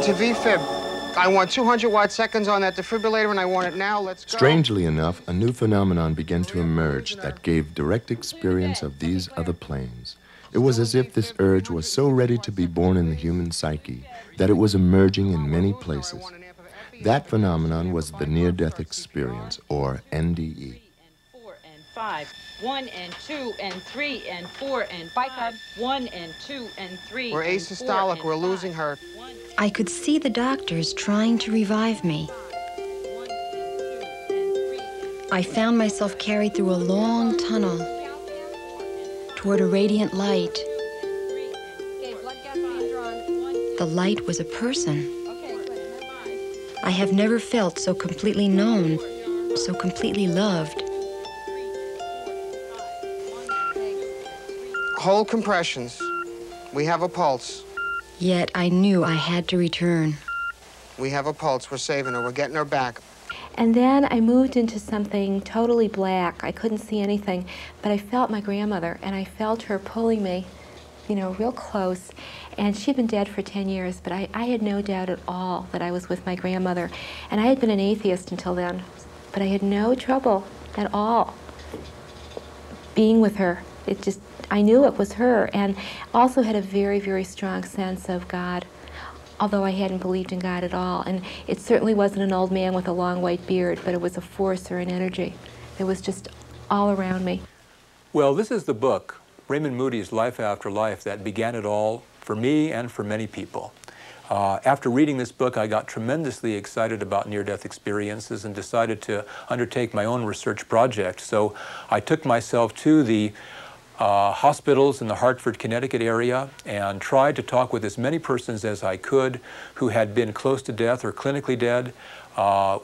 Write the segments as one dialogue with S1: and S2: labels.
S1: into VFib. I want 200 watt seconds on that defibrillator, and I want it now. Let's go.
S2: Strangely enough, a new phenomenon began to emerge that gave direct experience of these other planes. It was as if this urge was so ready to be born in the human psyche that it was emerging in many places. That phenomenon was the near-death experience, or NDE.
S3: 4 and 5, 1 and 2 and 3 and 4 and 5, 1 and 2 and 3.
S1: We're asystolic. We're losing her.
S4: I could see the doctors trying to revive me. I found myself carried through a long tunnel toward a radiant light. The light was a person. I have never felt so completely known, so completely loved.
S1: Hold compressions. We have a pulse.
S4: Yet I knew I had to return.
S1: We have a pulse. We're saving her. We're getting her back.
S5: And then I moved into something totally black. I couldn't see anything, but I felt my grandmother, and I felt her pulling me, you know, real close. And she'd been dead for 10 years, but I had no doubt at all that I was with my grandmother. And I had been an atheist until then, but I had no trouble at all being with her. It just, I knew it was her, and also had a very, very strong sense of God, although I hadn't believed in God at all. And it certainly wasn't an old man with a long white beard, but it was a force or an energy that was just all around me.
S6: Well, this is the book, Raymond Moody's Life After Life, that began it all for me and for many people. After reading this book, I got tremendously excited about near-death experiences and decided to undertake my own research project. So I took myself to the hospitals in the Hartford, Connecticut area and tried to talk with as many persons as I could who had been close to death or clinically dead.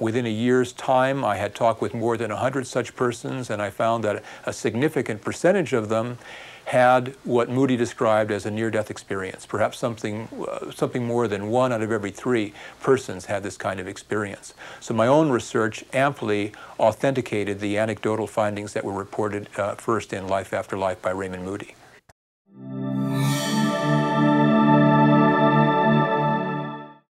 S6: Within a year's time, I had talked with more than 100 such persons, and I found that a significant percentage of them had what Moody described as a near-death experience. Perhaps something more than 1 out of every 3 persons had this kind of experience. So my own research amply authenticated the anecdotal findings that were reported first in Life After Life by Raymond Moody.